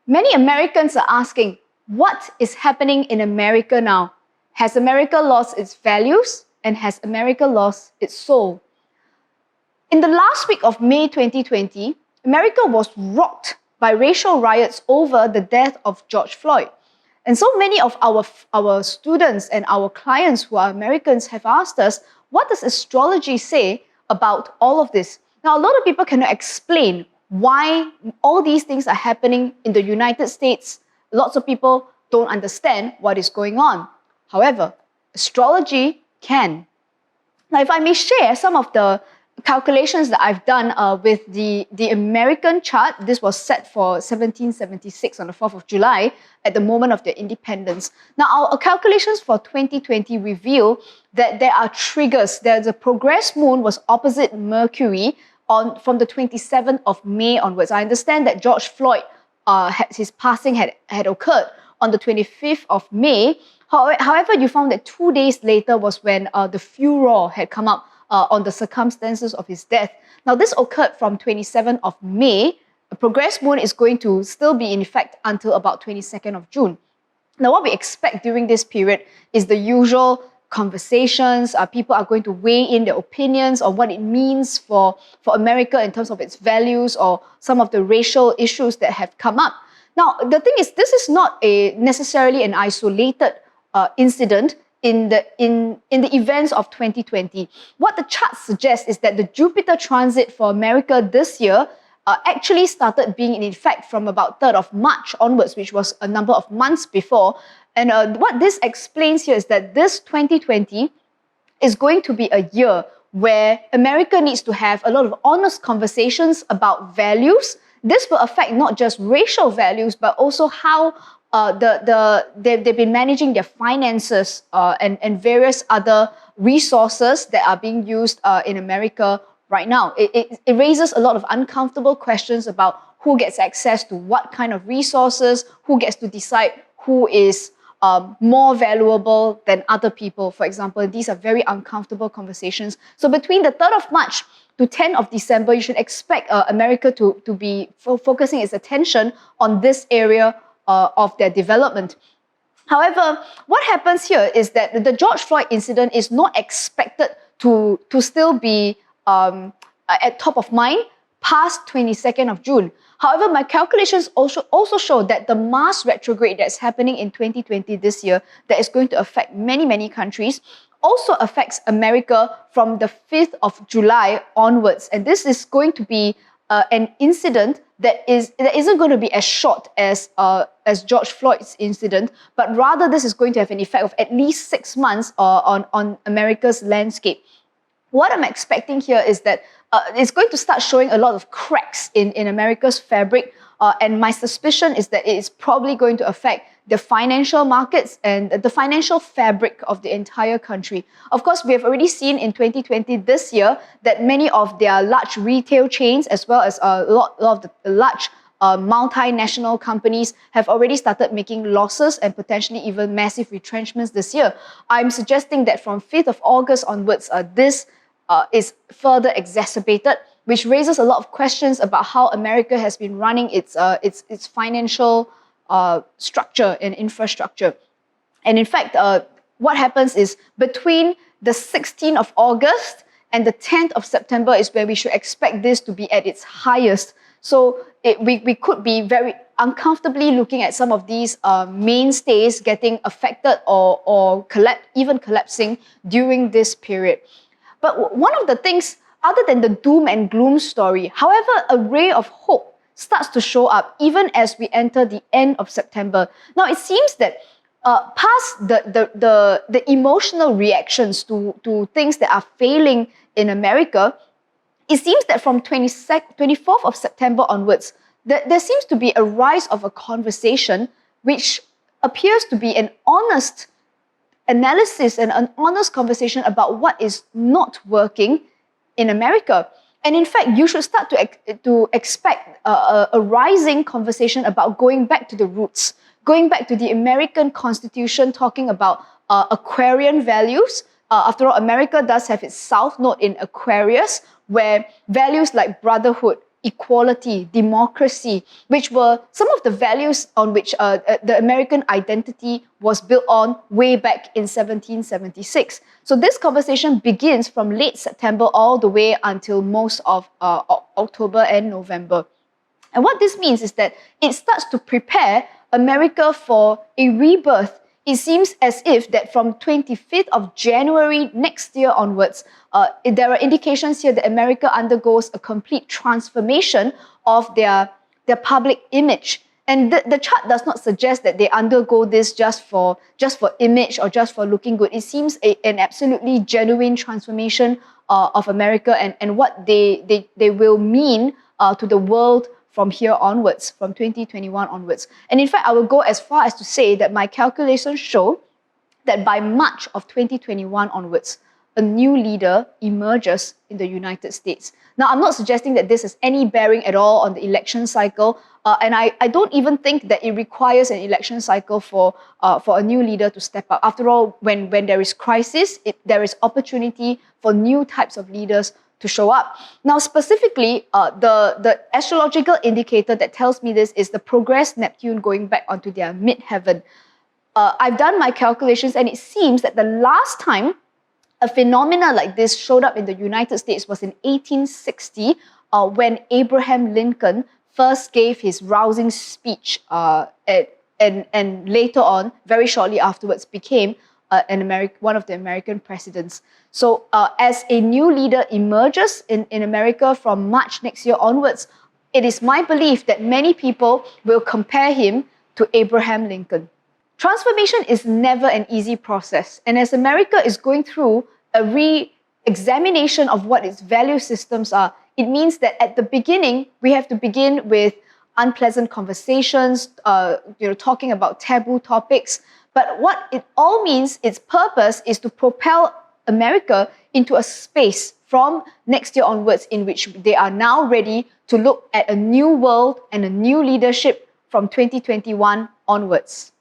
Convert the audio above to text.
Many Americans are asking, what is happening in America now? Has America lost its values and has America lost its soul? In the last week of May 2020, America was rocked by racial riots over the death of George Floyd. And so many of our students and our clients who are Americans have asked us, what does astrology say about all of this? Now, a lot of people cannot explain why all these things are happening in the United States. Lots of people don't understand what is going on. However, astrology can. Now, if I may share some of the calculations that I've done with the American chart. This was set for 1776 on the 4th of July at the moment of their independence. Now, our calculations for 2020 reveal that there are triggers. There's a progress moon was opposite Mercury from the 27th of May onwards. I understand that George Floyd, his passing had occurred on the 25th of May. However, you found that 2 days later was when the furor had come up on the circumstances of his death. Now, this occurred from 27th of May. The progress moon is going to still be in effect until about 22nd of June. Now, what we expect during this period is the usual conversations. People are going to weigh in their opinions on what it means for America in terms of its values or some of the racial issues that have come up. Now, the thing is, this is not necessarily an isolated incident in the events of 2020. What the chart suggests is that the Jupiter transit for America this year actually started being in effect from about 3rd of March onwards, which was a number of months before. And what this explains here is that this 2020 is going to be a year where America needs to have a lot of honest conversations about values. This will affect not just racial values, but also how they've been managing their finances and various other resources that are being used in America right now. It raises a lot of uncomfortable questions about who gets access to what kind of resources, who gets to decide who is more valuable than other people, for example. These are very uncomfortable conversations. So between the 3rd of March to 10th of December, you should expect America to be focusing its attention on this area of their development. However, what happens here is that the George Floyd incident is not expected to still be at top of mind past 22nd of June. However, my calculations also show that the Mars retrograde that's happening in 2020 this year, that is going to affect many, many countries, also affects America from the 5th of July onwards. And this is going to be an incident that isn't going to be as short as George Floyd's incident, but rather this is going to have an effect of at least 6 months on America's landscape. What I'm expecting here is that it's going to start showing a lot of cracks in America's fabric, and my suspicion is that it is probably going to affect the financial markets and the financial fabric of the entire country. Of course, we have already seen in 2020 this year that many of their large retail chains, as well as a lot of the large multinational companies, have already started making losses and potentially even massive retrenchments this year. I'm suggesting that from 5th of August onwards, this is further exacerbated, which raises a lot of questions about how America has been running its financial structure and infrastructure. And in fact, what happens is between the 16th of August and the 10th of September is where we should expect this to be at its highest. So we could be very uncomfortably looking at some of these mainstays getting affected or even collapsing during this period. But one of the things, other than the doom and gloom story, however, a ray of hope starts to show up even as we enter the end of September. Now, it seems that past the emotional reactions to things that are failing in America, it seems that from 24th of September onwards, there seems to be a rise of a conversation which appears to be an honest analysis and an honest conversation about what is not working in America. And in fact, you should start to expect a rising conversation about going back to the roots, going back to the American Constitution, talking about Aquarian values. After all, America does have its south node in Aquarius, where values like brotherhood, equality, democracy, which were some of the values on which the American identity was built on way back in 1776. So this conversation begins from late September all the way until most of October and November. And what this means is that it starts to prepare America for a rebirth. It seems as if that from 25th of January next year onwards, there are indications here that America undergoes a complete transformation of their public image. And the chart does not suggest that they undergo this just for image or just for looking good. It seems an absolutely genuine transformation of America and what they will mean to the world from here onwards, from 2021 onwards. And in fact, I will go as far as to say that my calculations show that by March of 2021 onwards, a new leader emerges in the United States. Now, I'm not suggesting that this has any bearing at all on the election cycle, and I don't even think that it requires an election cycle for a new leader to step up. After all, when there is crisis, there is opportunity for new types of leaders to show up. Now, specifically, the astrological indicator that tells me this is the progress Neptune going back onto their midheaven. I've done my calculations, and it seems that the last time a phenomena like this showed up in the United States was in 1860, when Abraham Lincoln first gave his rousing speech, and later on, very shortly afterwards, became one of the American presidents. So as a new leader emerges in America from March next year onwards, it is my belief that many people will compare him to Abraham Lincoln. Transformation is never an easy process. And as America is going through a re-examination of what its value systems are, it means that at the beginning, we have to begin with unpleasant conversations, talking about taboo topics. But what it all means, its purpose is to propel America into a space from next year onwards in which they are now ready to look at a new world and a new leadership from 2021 onwards.